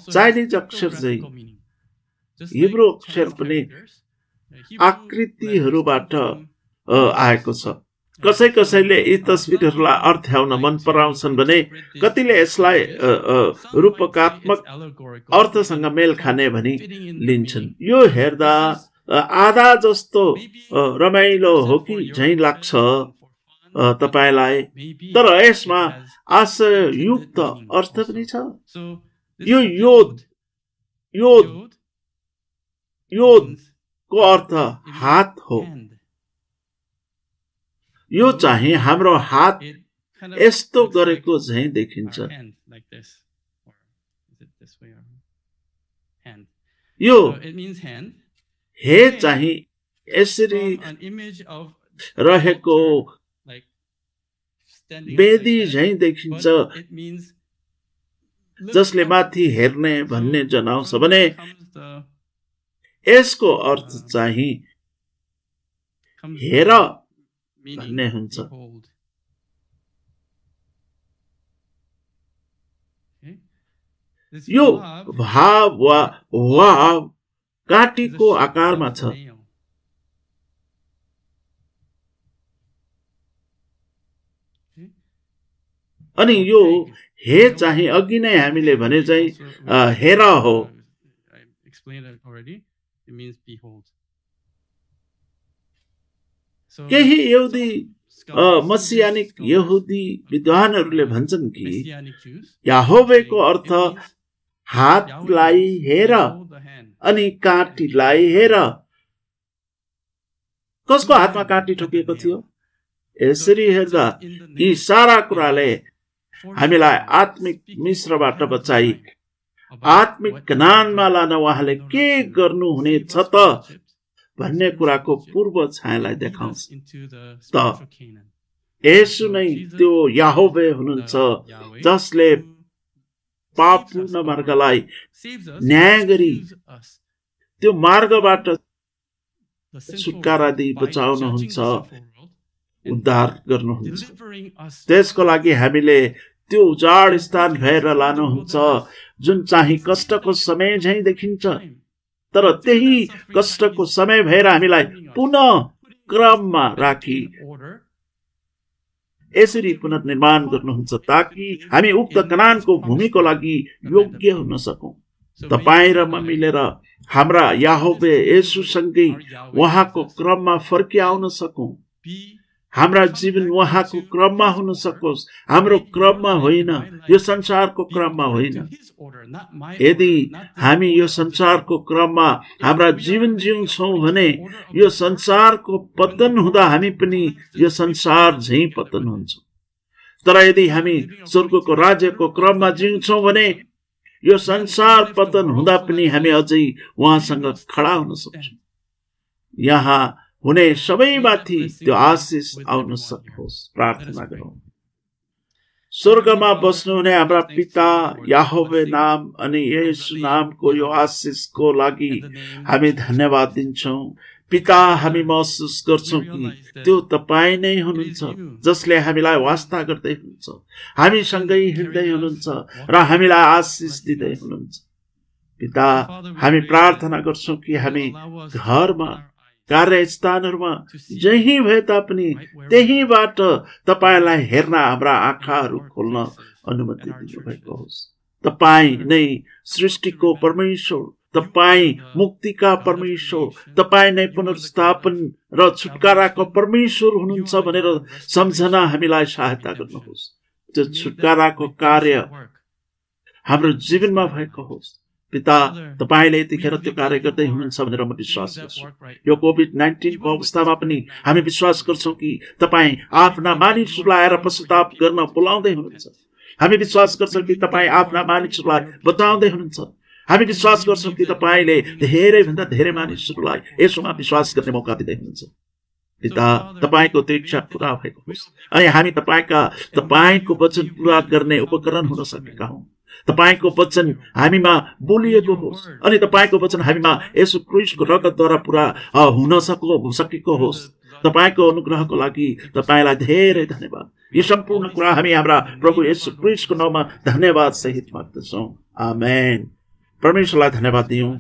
चाइनिज अक्षर झै हिब्रू अक्षर पनि आकृतिहरूबाट आएको छ। कसैले यी तस्बिरहरूलाई अर्थ्याउन मन पराउँछन् भने कतिले यसलाई रूपकात्मक अर्थसँग मेल खाने भनी लिन्छन्। यो हेर्दा आधा जस्तो रमाइलो हो कि झैं लाग्छ तपाईलाई, तर यसमा आशयुक्त अर्थ पनि छ। यो योधको अर्थ हात हो। यो चाहिँ हाम्रो हात यस्तो गरेको झैं देखिन्छ। यो हे चाहिँ यसरी रहेको वेदी झैं देखिन्छ, जसले माथि हेर्ने भन्ने जनाउँछ भने यसको अर्थ चाहिँ हेर भन्ने हुन्छ। यो भाव वा वाव काटीको आकारमा छ। अनि यो हे चाहिँ अघि नै हामीले भने चाहिँ हेर हो। केही यहुदी मसियानिक यहुदी विद्वानहरूले भन्छन् कि याहोवेको अर्थ हातलाई हेर अनि काँटीलाई हेर। कसको हातमा काँटी ठोकिएको थियो? यसरी हेर्दा यी सारा कुराले हामीलाई आत्मिक मिश्रबाट बचाई आत्मिक कनानमा लान उहाँले के गर्नुहुने छ त भन्ने कुराको पूर्व छायालाई देखाउँछ। त यसो नै त्यो याहोवे हुनुहुन्छ जसले पापपूर्ण मार्गलाई न्याय गरी त्यो मार्गबाट छुटकारा दिई बचाउनुहुन्छ, उद्धार गर्नुहुन्छ। त्यसको लागि हामीले त्यो उजाड स्थान भएर लानुहुन्छ जुन चाहिँ कष्टको समय झैं देखिन्छ, तर त्यही कष्टको समय भएर हामीलाई पुनः क्रममा राखी यसरी पुनर्निर्माण गर्नुहुन्छ ताकि हामी उक्त कनानको भूमिको लागि योग्य हुन सकौं। तपाईं र म मिलेर हाम्रा याहोवे येशूसँगै उहाँको क्रममा फर्किआउन सकौं। हाम्रा जीवन उहाँको क्रममा हुन सकोस्, हाम्रो क्रममा होइन, यो संसारको क्रममा होइन। यदि हामी यो संसारको क्रममा हाम्रा जीवन जिउँछौं भने यो संसारको पतन हुँदा हामी पनि यो संसार झैं पतन हुन्छौं। तर यदि हामी स्वर्गको राज्यको क्रममा जिउँछौं भने यो संसार पतन हुँदा पनि हामी अझै उहाँसँग खडा हुन सक्छौं। यहाँ हुने सबैमाथि त्यो आशिष आउन सकोस्। प्रार्थना गरौँ। स्वर्गमा बस्नुहुने हाम्रा पिता याहोवे नाम अनि येशू नामको यो आशिषको लागि हामी धन्यवाद दिन्छौं। पिता, हामी महसुस गर्छौं कि त्यो तपाईं नै हुनुहुन्छ जसले हामीलाई वास्ता गर्दै हुनुहुन्छ, हामीसँगै हिँड्दै हुनुहुन्छ र हामीलाई आशिष दिँदै हुनुहुन्छ। पिता, हामी प्रार्थना गर्छौं कि हामी घरमा, कार्यस्थानहरूमा जहीँ भए तापनि त्यहीबाट तपाईलाई हेर्न हाम्रा आँखाहरू खोल्न अनुमति दिनुभएको होस्। तपाईं नै सृष्टिको परमेश्वर, तपाईं मुक्तिका परमेश्वर, तपाईं नै पुनर्स्थापन र छुटकाराको परमेश्वर हुनुहुन्छ भनेर सम्झन हामीलाई सहायता गर्नुहोस्। त्यो छुटकाराको कार्य हाम्रो जीवनमा भएको होस्। पिता, तपाईले यतिखेर त्यो कार्य गर्दै हुनुहुन्छ भनेर म विश्वास गर्छु। यो कोभिड-19 को अवस्थामा पनि हामी विश्वास गर्छौं कि तपाईं आफ्ना मानिसहरूलाई आएर पश्चाताप गर्न बोलाउँदै हुनुहुन्छ। हामी विश्वास गर्छौं कि तपाईं आफ्ना मानिसहरूलाई बताउँदै हुनुहुन्छ। हामी विश्वास गर्छौं कि तपाईले धेरै भन्दा धेरै मानिसहरूलाई यसोमा विश्वास गर्ने मौका दिँदै हुनुहुन्छ। पिता, तपाईको त्यो इच्छा पूरा भएको होस् अनि हामी तपाईको वचन पूरा गर्ने उपकरण हुन सकेका हौं। तपाईको वचन हामीमा बोलिएको होस् अनि तपाईको वचन हामीमा येशू ख्रीष्टको रगतद्वारा पूरा हुन सकेको होस्। तपाईको अनुग्रहको लागि तपाईलाई धेरै धन्यवाद। यो सम्पूर्ण कुरा हामी हाम्रा प्रभु येशू ख्रीष्टको नाममा धन्यवाद सहित माग्दछौं। आमेन। परमेश्वरलाई धन्यवाद दियौं।